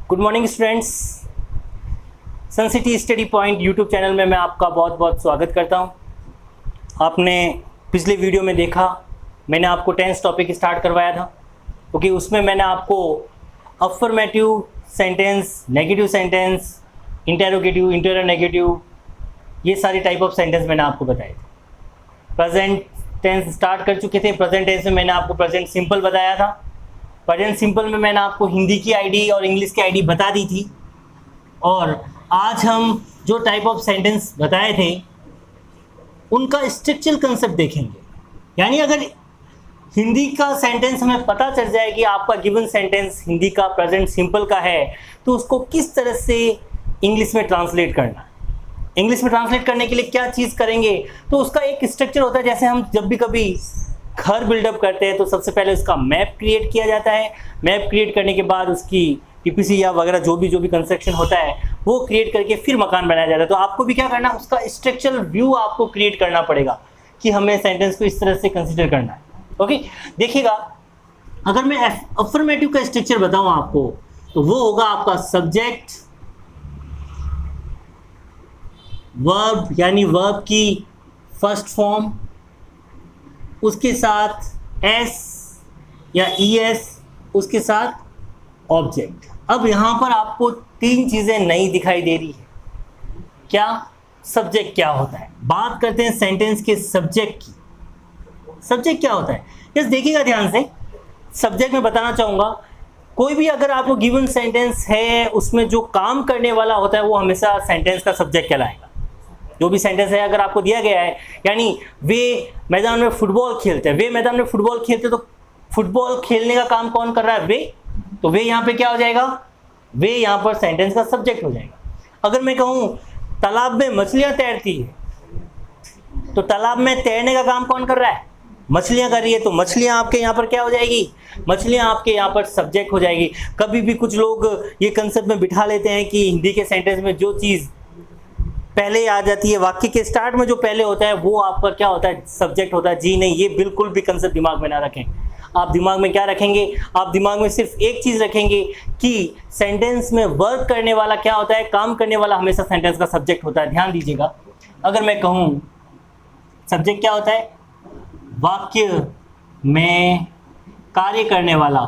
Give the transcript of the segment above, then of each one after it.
Good morning students. Sun city study point YouTube channel में मैं आपका बहुत बहुत स्वागत करता हूं। आपने पिछले वीडियो में देखा, मैंने आपको टेंस टॉपिक स्टार्ट करवाया था, क्योंकि उसमें मैंने आपको affirmative sentence, negative sentence, interrogative, interronegative, ये सारी टाइप ऑफ सेंटेंस मैंने आपको बताए थे। प्रेजेंट टेंस स्टार्ट कर चुके थे। प्रेजेंट टेंस में मैंने आपको प्रेजेंट सिंपल बताया था। प्रेजेंट सिंपल में मैंने आपको हिंदी की आईडी और इंग्लिश की आईडी बता दी थी। और आज हम जो टाइप ऑफ सेंटेंस बताए थे उनका स्ट्रक्चरल कंसेप्ट देखेंगे। यानी अगर हिंदी का सेंटेंस हमें पता चल जाए कि आपका गिवन सेंटेंस हिंदी का प्रेजेंट सिंपल का है, तो उसको किस तरह से इंग्लिश में ट्रांसलेट करना है, इंग्लिश में ट्रांसलेट करने के लिए क्या चीज़ करेंगे, तो उसका एक स्ट्रक्चर होता है। जैसे हम जब भी कभी घर बिल्डअप करते हैं तो सबसे पहले उसका मैप क्रिएट किया जाता है। मैप क्रिएट करने के बाद उसकी टीपीसी या वगैरह जो भी कंस्ट्रक्शन होता है वो क्रिएट करके फिर मकान बनाया जाता है। तो आपको भी क्या करना है, उसका स्ट्रक्चरल व्यू आपको क्रिएट करना पड़ेगा कि हमें सेंटेंस को इस तरह से कंसिडर करना है। ओके, देखिएगा, अगर मैं अफर्मेटिव का स्ट्रक्चर बताऊं आपको, तो वो होगा आपका सब्जेक्ट, वर्ब यानी वर्ब की फर्स्ट फॉर्म, उसके साथ एस या ईएस, उसके साथ ऑब्जेक्ट। अब यहाँ पर आपको तीन चीज़ें नई दिखाई दे रही है। क्या? सब्जेक्ट क्या होता है। बात करते हैं सेंटेंस के सब्जेक्ट की। सब्जेक्ट क्या होता है, यस देखिएगा ध्यान से। सब्जेक्ट में बताना चाहूँगा, कोई भी अगर आपको गिवन सेंटेंस है उसमें जो काम करने वाला होता है वो हमेशा सेंटेंस का सब्जेक्ट कहलाएगा। जो भी सेंटेंस है अगर आपको दिया गया है, यानी वे मैदान में फुटबॉल खेलते हैं, वे मैदान में फुटबॉल खेलते, तो फुटबॉल खेलने का काम कौन कर रहा है? वे। तो वे यहाँ पे क्या हो जाएगा? वे यहाँ पर सेंटेंस का सब्जेक्ट हो जाएगा। अगर मैं कहूँ तालाब में मछलियाँ तैरती है, तो तालाब में तैरने का काम कौन कर रहा है? मछलियाँ कर रही है, तो मछलियाँ आपके यहाँ पर क्या हो जाएगी? मछलियाँ आपके यहाँ पर सब्जेक्ट हो जाएगी। कभी भी कुछ लोग ये कंसेप्ट में बिठा लेते हैं कि हिंदी के सेंटेंस में जो चीज़ पहले आ जाती है, वाक्य के स्टार्ट में जो पहले होता है वो आपका क्या होता है? सब्जेक्ट होता है। जी नहीं, ये बिल्कुल भी कंसेप्ट दिमाग में ना रखें। आप दिमाग में क्या रखेंगे? आप दिमाग में सिर्फ एक चीज़ रखेंगे कि सेंटेंस में वर्क करने वाला क्या होता है? काम करने वाला हमेशा सेंटेंस का सब्जेक्ट होता है। ध्यान दीजिएगा, अगर मैं कहूँ सब्जेक्ट क्या होता है? वाक्य में कार्य करने वाला,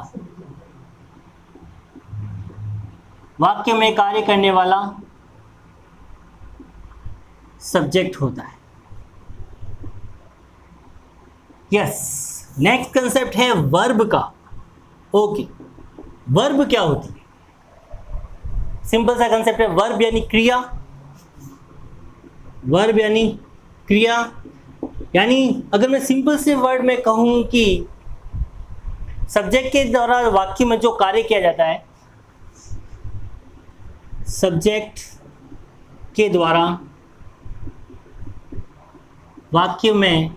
वाक्य में कार्य करने वाला सब्जेक्ट होता है। यस, नेक्स्ट कंसेप्ट है वर्ब का। ओके, वर्ब क्या होती है? सिंपल सा कंसेप्ट है, वर्ब यानी क्रिया। वर्ब यानी क्रिया, यानी अगर मैं सिंपल से वर्ड में कहूं कि सब्जेक्ट के द्वारा वाक्य में जो कार्य किया जाता है, सब्जेक्ट के द्वारा वाक्य में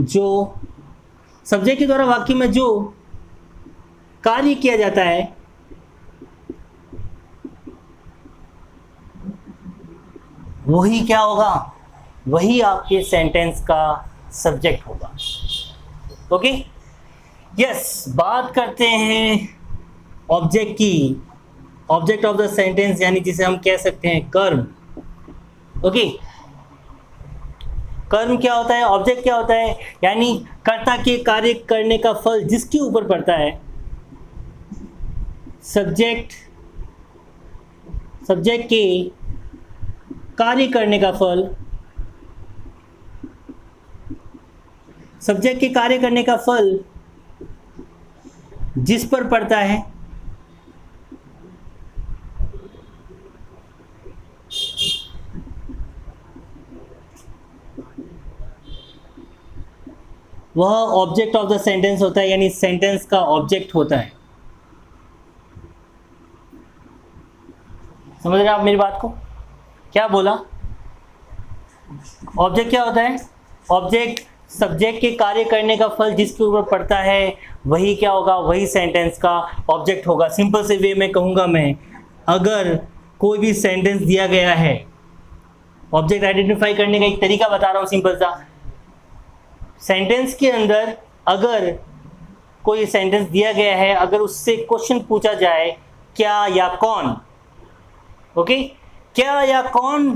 जो सब्जेक्ट के द्वारा वाक्य में जो कार्य किया जाता है वही क्या होगा? वही आपके सेंटेंस का सब्जेक्ट होगा। ओके, यस, बात करते हैं ऑब्जेक्ट की। ऑब्जेक्ट ऑफ द सेंटेंस यानी जिसे हम कह सकते हैं कर्म। ओके, कर्म क्या होता है? ऑब्जेक्ट क्या होता है? यानी कर्ता के कार्य करने का फल जिसके ऊपर पड़ता है। सब्जेक्ट, सब्जेक्ट के कार्य करने का फल, सब्जेक्ट के कार्य करने का फल जिस पर पड़ता है वह ऑब्जेक्ट ऑफ द सेंटेंस होता है, यानी सेंटेंस का ऑब्जेक्ट होता है। समझ रहे हैं आप मेरी बात को? क्या बोला? ऑब्जेक्ट क्या होता है? ऑब्जेक्ट सब्जेक्ट के कार्य करने का फल जिसके ऊपर पड़ता है वही क्या होगा? वही सेंटेंस का ऑब्जेक्ट होगा। सिंपल से वे में कहूँगा, मैं अगर कोई भी सेंटेंस दिया गया है, ऑब्जेक्ट आइडेंटिफाई करने का एक तरीका बता रहा हूँ सिंपल सा। सेंटेंस के अंदर अगर कोई सेंटेंस दिया गया है, अगर उससे क्वेश्चन पूछा जाए क्या या कौन, ओके, क्या या कौन,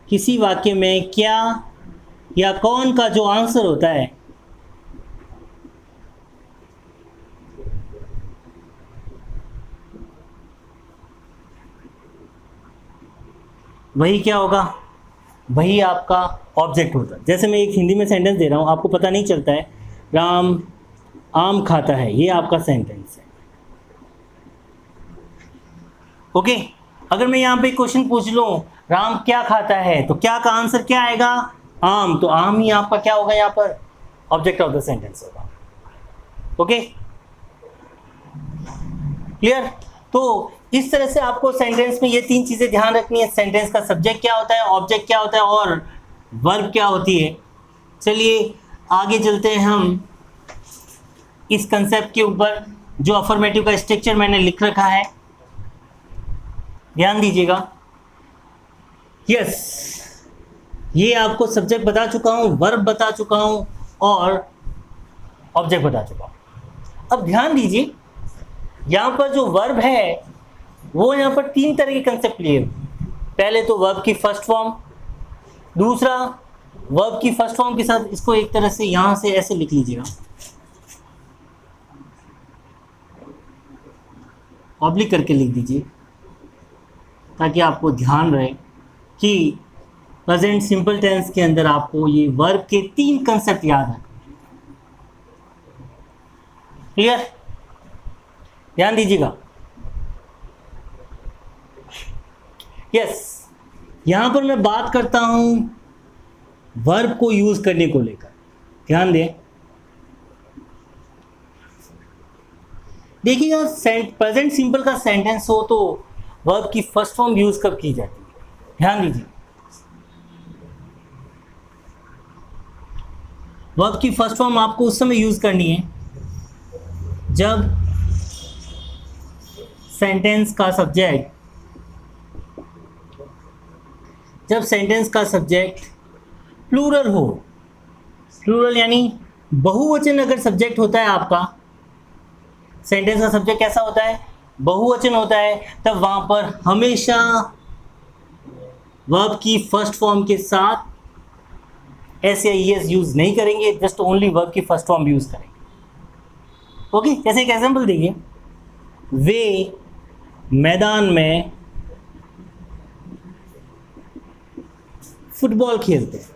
किसी वाक्य में क्या या कौन का जो आंसर होता है वही क्या होगा, वही आपका ऑब्जेक्ट होता है। जैसे मैं एक हिंदी में सेंटेंस दे रहा हूँ, आपको पता नहीं चलता है, राम आम खाता है, ये आपका सेंटेंस है, ओके। अगर मैं यहाँ पे क्वेश्चन पूछ लूँ राम क्या खाता है, तो क्या का आंसर क्या आएगा, आम, तो आम ही आपका क्या होगा, यहाँ पर ऑब्जेक्ट ऑफ द सेंटेंस होगा, ओके, क्लियर। तो इस तरह से आपको सेंटेंस में ये तीन चीजें ध्यान रखनी है, सेंटेंस का सब्जेक्ट क्या होता है, ऑब्जेक्ट क्या होता है और वर्ब क्या होती है। चलिए आगे चलते हैं हम इस कंसेप्ट के ऊपर, जो अफर्मेटिव का स्ट्रक्चर मैंने लिख रखा है, ध्यान दीजिएगा। यस, ये आपको सब्जेक्ट बता चुका हूं, वर्ब बता चुका हूं और ऑब्जेक्ट बता चुका हूं। अब ध्यान दीजिए, यहां पर जो वर्ब है वो यहां पर तीन तरह के कंसेप्ट लिए। पहले तो वर्ब की फर्स्ट फॉर्म, दूसरा वर्ब की फर्स्ट फॉर्म के साथ इसको एक तरह से यहां से ऐसे लिख लीजिएगा, ऑब्लिक करके लिख दीजिए, ताकि आपको ध्यान रहे कि प्रेजेंट सिंपल टेंस के अंदर आपको ये वर्ब के तीन कंसेप्ट याद है। क्लियर, ध्यान दीजिएगा। यस, यहां पर मैं बात करता हूं वर्ब को यूज करने को लेकर, ध्यान दें। देखिएगा, प्रेजेंट सिंपल का सेंटेंस हो तो वर्ब की फर्स्ट फॉर्म यूज कब की जाती है, ध्यान दीजिए। वर्ब की फर्स्ट फॉर्म आपको उस समय यूज करनी है जब सेंटेंस का सब्जेक्ट, प्लूरल हो। प्लूरल यानी बहुवचन अगर सब्जेक्ट होता है आपका, सेंटेंस का सब्जेक्ट कैसा होता है, बहुवचन होता है, तब वहां पर हमेशा वर्ब की फर्स्ट फॉर्म के साथ एस या ईएस यूज नहीं करेंगे, जस्ट ओनली वर्ब की फर्स्ट फॉर्म यूज करेंगे, ओके। जैसे एक एग्जांपल देखिए, वे मैदान में फुटबॉल खेलते हैं।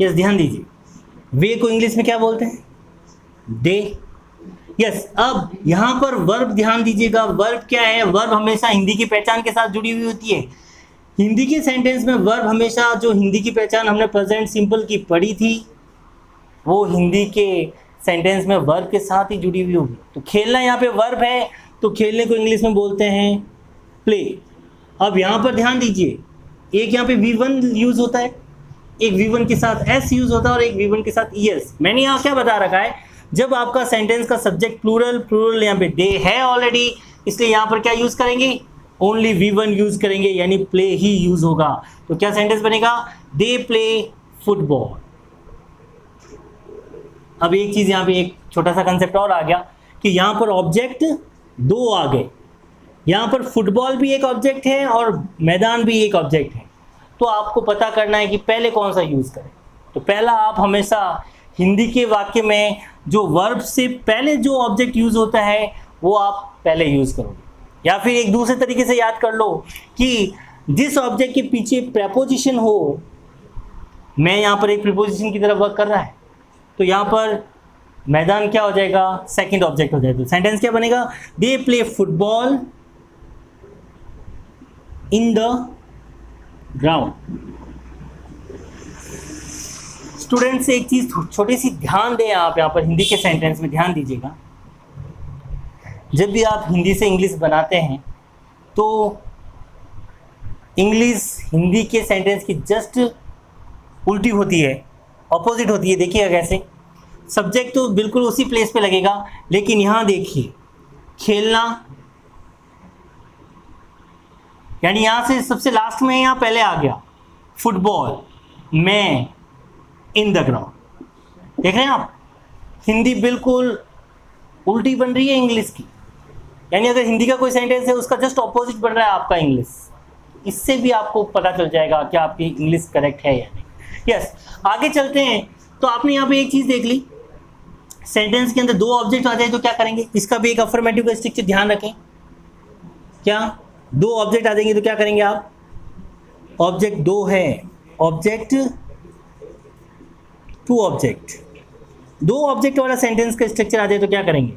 यस, ध्यान दीजिए, वे को इंग्लिश में क्या बोलते हैं, दे। यस, अब यहां पर वर्ब ध्यान दीजिएगा, वर्ब क्या है, वर्ब हमेशा हिंदी की पहचान के साथ जुड़ी हुई होती है। हिंदी के सेंटेंस में वर्ब हमेशा, जो हिंदी की पहचान हमने प्रेजेंट सिंपल की पढ़ी थी, वो हिंदी के सेंटेंस में वर्ब के साथ ही जुड़ी हुई होगी। तो खेलना यहाँ पे वर्ब है, तो खेलने को इंग्लिश में बोलते हैं प्ले। अब यहाँ पर ध्यान दीजिए, एक यहाँ पे V1 यूज होता है, एक V1 के साथ S यूज होता है और एक V1 के साथ ES। मैंने यहाँ क्या बता रखा है, जब आपका सेंटेंस का सब्जेक्ट प्लूरल यहाँ पे दे है ऑलरेडी, इसलिए यहाँ पर क्या यूज करेंगे, ओनली V1 यूज करेंगे, यानी प्ले ही यूज होगा। तो क्या सेंटेंस बनेगा, दे प्ले फुटबॉल। अब एक चीज यहाँ पे एक छोटा सा कंसेप्ट और आ गया कि यहाँ पर ऑब्जेक्ट दो आ गए, यहाँ पर फुटबॉल भी एक ऑब्जेक्ट है और मैदान भी एक ऑब्जेक्ट है। तो आपको पता करना है कि पहले कौन सा यूज करें। तो पहला, आप हमेशा हिंदी के वाक्य में जो वर्ब से पहले जो ऑब्जेक्ट यूज होता है वो आप पहले यूज करोगे, या फिर एक दूसरे तरीके से याद कर लो कि जिस ऑब्जेक्ट के पीछे प्रेपोजिशन हो, मैं यहाँ पर एक प्रीपोजिशन की तरफ वर्क कर रहा है, तो यहाँ पर मैदान क्या हो जाएगा, सेकंड ऑब्जेक्ट हो जाएगा। तो सेंटेंस क्या बनेगा, they play football in the ground. Students, एक चीज छोटी सी ध्यान दें आप यहाँ पर हिंदी के सेंटेंस में, ध्यान दीजिएगा। जब भी आप हिंदी से इंग्लिश बनाते हैं तो इंग्लिश हिंदी के सेंटेंस की जस्ट उल्टी होती है, ऑपोजिट होती है। देखिएगा कैसे, सब्जेक्ट तो बिल्कुल उसी प्लेस पे लगेगा, लेकिन यहाँ देखिए, खेलना यानी यहां से सबसे लास्ट में यहां पहले आ गया फुटबॉल, मैं इन द ग्राउंड। देख रहे हैं आप, हिंदी बिल्कुल उल्टी बन रही है इंग्लिश की। यानी अगर हिंदी का कोई सेंटेंस है उसका जस्ट ऑपोजिट बन रहा है आपका इंग्लिश। इससे भी आपको पता चल जाएगा कि आपकी इंग्लिश करेक्ट है या नहीं। यस, आगे चलते हैं। तो आपने यहाँ पे एक चीज देख ली, सेंटेंस के अंदर दो ऑब्जेक्ट आ जाए तो क्या करेंगे, इसका भी एक अफर्मेटिव का स्ट्रक्चर ध्यान रखें। क्या दो ऑब्जेक्ट आ जाएंगे तो क्या करेंगे आप, ऑब्जेक्ट दो है, ऑब्जेक्ट टू ऑब्जेक्ट, दो ऑब्जेक्ट वाला सेंटेंस का स्ट्रक्चर आ जाए तो क्या करेंगे,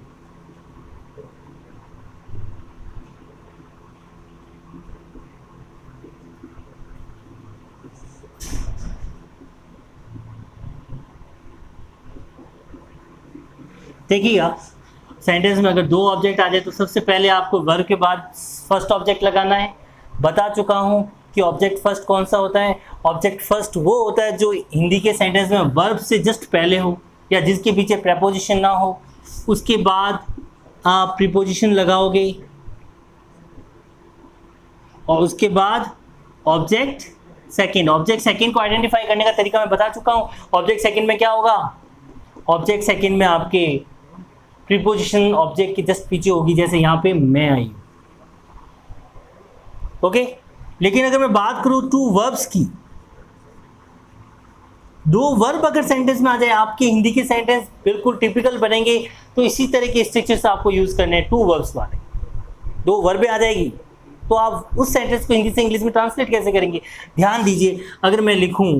देखिएगा सेंटेंस में अगर दो ऑब्जेक्ट आ जाए तो सबसे पहले आपको वर्ब के बाद फर्स्ट ऑब्जेक्ट लगाना है। बता चुका हूं कि ऑब्जेक्ट फर्स्ट कौन सा होता है, ऑब्जेक्ट फर्स्ट वो होता है जो हिंदी के सेंटेंस में वर्ब से जस्ट पहले हो या जिसके पीछे प्रेपोजिशन ना हो। उसके बाद आप प्रीपोजिशन लगाओगे और उसके बाद ऑब्जेक्ट सेकंड। ऑब्जेक्ट सेकंड को आइडेंटिफाई करने का तरीका मैं बता चुका हूं। ऑब्जेक्ट सेकंड में क्या होगा, ऑब्जेक्ट सेकंड में आपके प्रीपोजिशन ऑब्जेक्ट के जस्ट पीछे होगी, जैसे यहां पे मैं आई। ओके, लेकिन अगर मैं बात करूं टू वर्ब्स की, दो वर्ब अगर सेंटेंस में आ जाए आपके हिंदी के सेंटेंस बिल्कुल टिपिकल बनेंगे। तो इसी तरह के स्ट्रक्चर्स आपको यूज करने हैं टू वर्ब्स वाले। दो वर्बें आ जाएगी तो आप उस सेंटेंस को हिंदी से इंग्लिश में ट्रांसलेट कैसे करेंगे। ध्यान दीजिए, अगर मैं लिखूं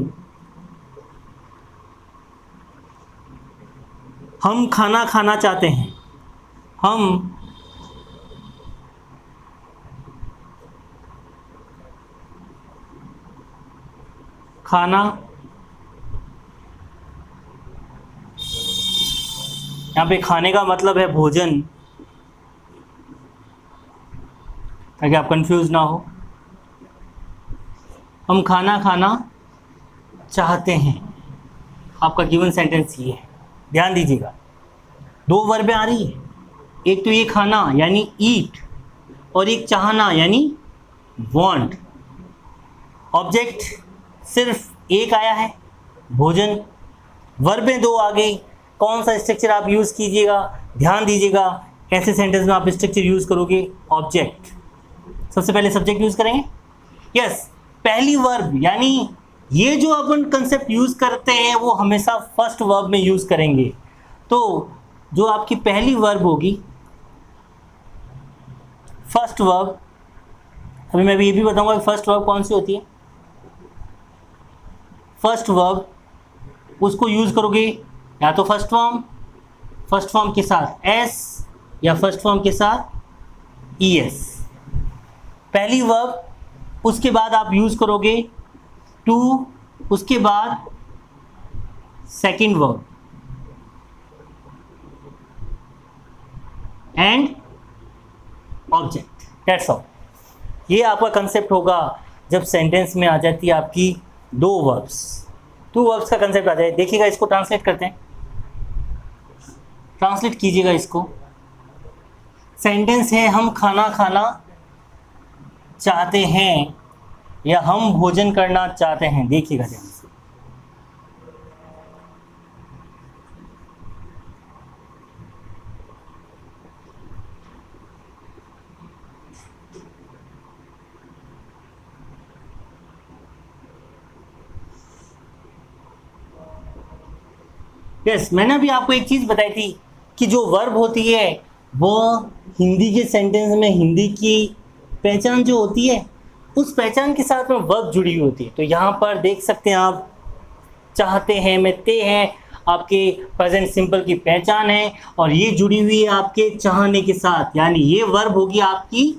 हम खाना खाना चाहते हैं, हम खाना, यहाँ पे खाने का मतलब है भोजन, ताकि आप कंफ्यूज ना हो। हम खाना खाना चाहते हैं, आपका गिवन सेंटेंस ये है। ध्यान दीजिएगा, दो वर्बें आ रही है, एक तो ये खाना यानी ईट और एक चाहना यानी वांट। ऑब्जेक्ट सिर्फ एक आया है भोजन, वर्बें दो आ गई। कौन सा स्ट्रक्चर आप यूज़ कीजिएगा, ध्यान दीजिएगा कैसे सेंटेंस में आप स्ट्रक्चर यूज़ करोगे। ऑब्जेक्ट सबसे पहले सब्जेक्ट यूज़ करेंगे। यस, पहली वर्ब यानी ये जो अपन कंसेप्ट यूज़ करते हैं वो हमेशा फर्स्ट वर्ब में यूज़ करेंगे। तो जो आपकी पहली वर्ब होगी, फर्स्ट वर्ब, अभी मैं ये भी बताऊंगा कि फर्स्ट वर्ब कौन सी होती है। फर्स्ट वर्ब उसको यूज़ करोगे या तो फर्स्ट फॉर्म के साथ एस या फर्स्ट फॉर्म के साथ ई एस। पहली वर्ब, उसके बाद आप यूज़ करोगे टू, उसके बाद second verb and object. That's all. ये आपका कंसेप्ट होगा जब सेंटेंस में आ जाती है आपकी दो वर्ब्स, टू वर्ब्स का कंसेप्ट आ जाए। देखिएगा, इसको ट्रांसलेट करते हैं, ट्रांसलेट कीजिएगा इसको। सेंटेंस है हम खाना खाना चाहते हैं या हम भोजन करना चाहते हैं। देखिएगा ध्यान से, यस, मैंने अभी आपको एक चीज बताई थी कि जो वर्ब होती है वो हिंदी के सेंटेंस में हिंदी की पहचान जो होती है उस पहचान के साथ में वर्ब जुड़ी हुई होती है। तो यहाँ पर देख सकते हैं आप, चाहते हैं में ते हैं, आपके प्रेजेंट सिंपल की पहचान है और ये जुड़ी हुई है आपके चाहने के साथ। यानी ये वर्ब होगी आपकी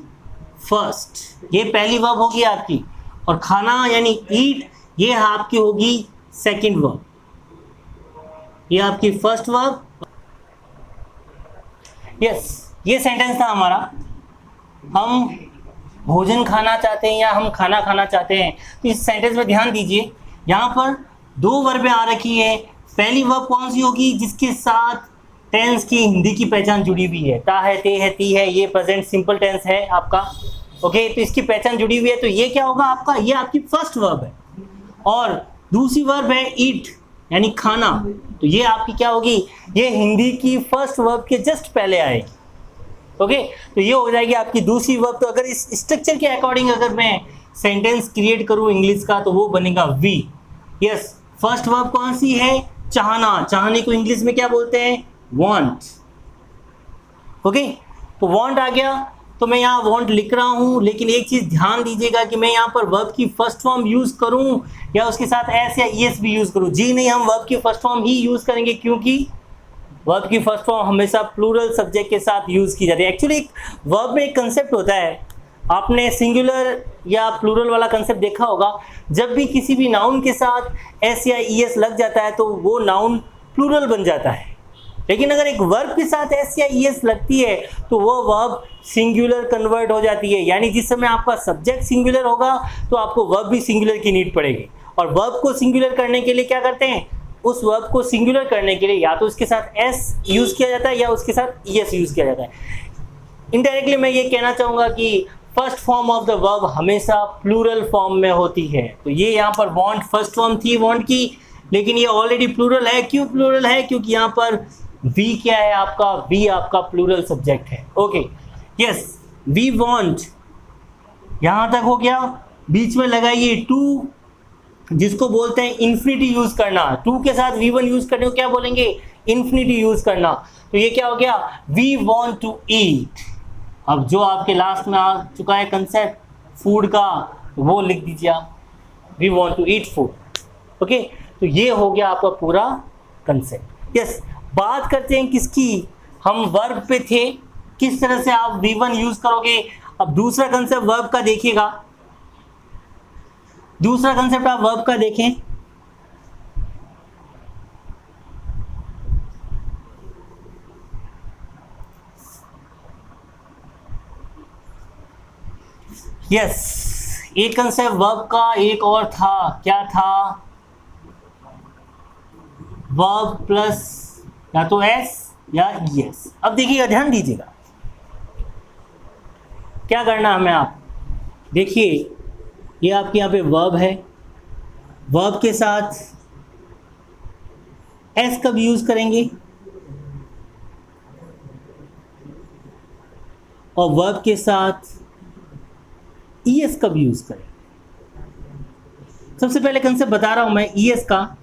फर्स्ट, ये पहली वर्ब होगी आपकी, और खाना यानी ईट ये आपकी होगी सेकंड वर्ब, ये आपकी फर्स्ट वर्ब। यस, ये सेंटेंस था हमारा, हम भोजन खाना चाहते हैं या हम खाना खाना चाहते हैं। तो इस सेंटेंस में ध्यान दीजिए, यहाँ पर दो वर्बें आ रखी है। पहली वर्ब कौन सी होगी, जिसके साथ टेंस की हिंदी की पहचान जुड़ी हुई है। ता है, ते है, ती है, ये प्रेजेंट सिंपल टेंस है आपका। ओके, तो इसकी पहचान जुड़ी हुई है, तो ये क्या होगा आपका, ये आपकी फर्स्ट वर्ब है। और दूसरी वर्ब है ईट यानी खाना, तो ये आपकी क्या होगी, ये हिंदी की फर्स्ट वर्ब के जस्ट पहले आएगी। ओके, तो ये हो जाएगी आपकी दूसरी वर्ब। तो अगर इस स्ट्रक्चर के अकॉर्डिंग अगर मैं सेंटेंस क्रिएट करूं इंग्लिश का, तो वो बनेगा वी। यस, फर्स्ट वर्ब कौन सी है, चाहना, चाहने को इंग्लिश में क्या बोलते हैं, वांट। ओके, तो वांट आ गया, तो मैं यहाँ वांट लिख रहा हूँ, लेकिन एक चीज ध्यान दीजिएगा कि मैं यहाँ पर वर्ब की फर्स्ट फॉर्म यूज करूँ या उसके साथ एस या ईएस भी यूज करूँ। जी नहीं, हम वर्ब की फर्स्ट फॉर्म ही यूज करेंगे, क्योंकि वर्ब की फर्स्ट फॉर्म हमेशा प्लूरल सब्जेक्ट के साथ यूज की जाती है। एक्चुअली एक वर्ब में एक कंसेप्ट होता है, आपने सिंगुलर या प्लूरल वाला कंसेप्ट देखा होगा, जब भी किसी भी नाउन के साथ एस या ईएस लग जाता है तो वो नाउन प्लूरल बन जाता है। लेकिन अगर एक वर्ब के साथ एस या ईएस लगती है तो वो वर्ब सिंगुलर कन्वर्ट हो जाती है, यानी जिस समय आपका सब्जेक्ट सिंगुलर होगा तो आपको वर्ब भी सिंगुलर की नीड पड़ेगी। और वर्ब को सिंगुलर करने के लिए क्या करते हैं, उस वर्ब को सिंगुलर करने के लिए या तो उसके साथ एस यूज किया जाता है या उसके साथ ईएस यूज किया जाता है। इनडायरेक्टली मैं ये कहना चाहूँगा कि first form of the verb हमेशा प्लूरल फॉर्म में होती है। तो ये यहाँ पर वांट फर्स्ट फॉर्म थी वांट की, लेकिन ये ऑलरेडी प्लूरल है। क्यों प्लूरल है, क्योंकि यहाँ पर वी क्या है आपका, वी आपका प्लूरल सब्जेक्ट है। ओके, यस, वी वांट, यहाँ तक हो गया। बीच में लगाइए टू, जिसको बोलते हैं इन्फिनिटी यूज करना। टू के साथ V1 यूज करने को क्या बोलेंगे, इन्फिनिटी यूज करना। तो ये क्या हो गया, वी वांट टू ईट। अब जो आपके लास्ट में आ चुका है कंसेप्ट फूड का, तो वो लिख दीजिए आप, we want to eat food. Okay, तो ये हो गया आपका पूरा कंसेप्ट। यस, बात करते हैं किसकी, हम वर्ब पे थे, किस तरह से आप V1 यूज करोगे। अब दूसरा कंसेप्ट वर्ब का देखिएगा, दूसरा कंसेप्ट आप वर्ब का देखें। यस, एक कंसेप्ट वर्ब का एक और था, क्या था, वर्ब प्लस या तो एस या ईएस। अब देखिएगा, ध्यान दीजिएगा क्या करना हमें। आप देखिए, ये आपके यहाँ पे वर्ब है, वर्ब के साथ एस कब यूज करेंगे और वर्ब के साथ ईएस कब यूज करेंगे। सबसे पहले कंसेप्ट बता रहा हूं मैं ईएस का।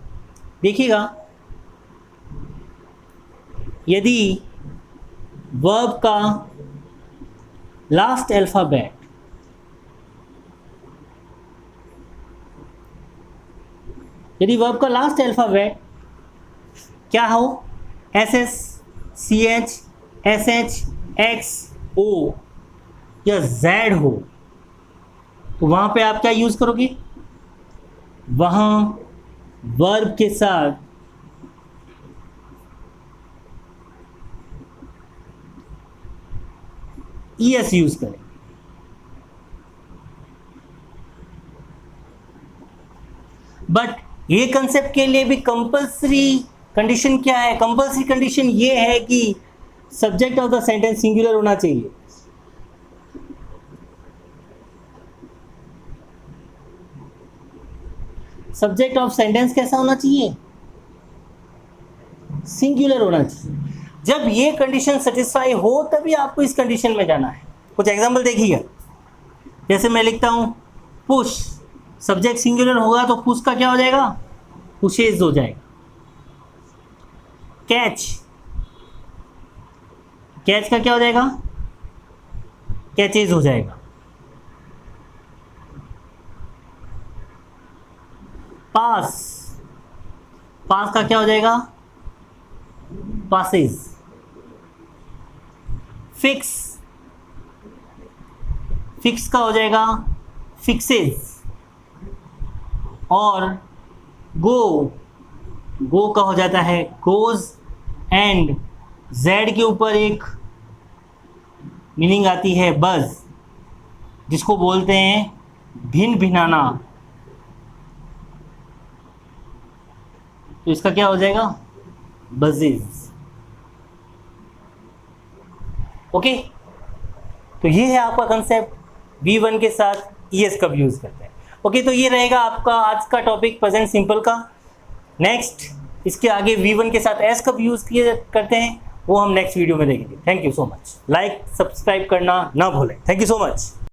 देखिएगा, यदि वर्ब का लास्ट अल्फाबेट क्या हो, S S, C H, S H, X, O या जेड हो, तो वहां पे आप क्या यूज करोगे, वहां वर्ब के साथ ईएस यूज करें। बट ये कंसेप्ट के लिए भी कंपल्सरी कंडीशन क्या है, कंपल्सरी कंडीशन ये है कि subject of the sentence singular होना चाहिए। सब्जेक्ट ऑफ सेंटेंस कैसा होना चाहिए, सिंगुलर होना चाहिए। जब ये कंडीशन सेटिस्फाई हो तभी आपको इस कंडीशन में जाना है। कुछ एग्जांपल देखिएगा, जैसे मैं लिखता हूं पुश, सब्जेक्ट सिंगुलर होगा तो पुश का क्या हो जाएगा, पुशेज हो जाएगा। कैच, कैच का क्या हो जाएगा, कैचेज हो जाएगा। पास, पास का क्या हो जाएगा, पासेज। फिक्स, फिक्स का हो जाएगा फिक्सेज। और गो, गो का हो जाता है गोज। एंड जेड के ऊपर एक मीनिंग आती है बज, जिसको बोलते हैं भिन्न भिनाना, तो इसका क्या हो जाएगा, बजेज। ओके, तो ये है आपका कंसेप्ट। V1 के साथ ES कब यूज़ करते हैं। ओके, तो ये रहेगा आपका आज का टॉपिक प्रेजेंट सिंपल का। नेक्स्ट इसके आगे V1 के साथ S कब यूज़ किए करते हैं वो हम नेक्स्ट वीडियो में देखेंगे। Thank you so much. Like subscribe करना ना भूलें। Thank you so much.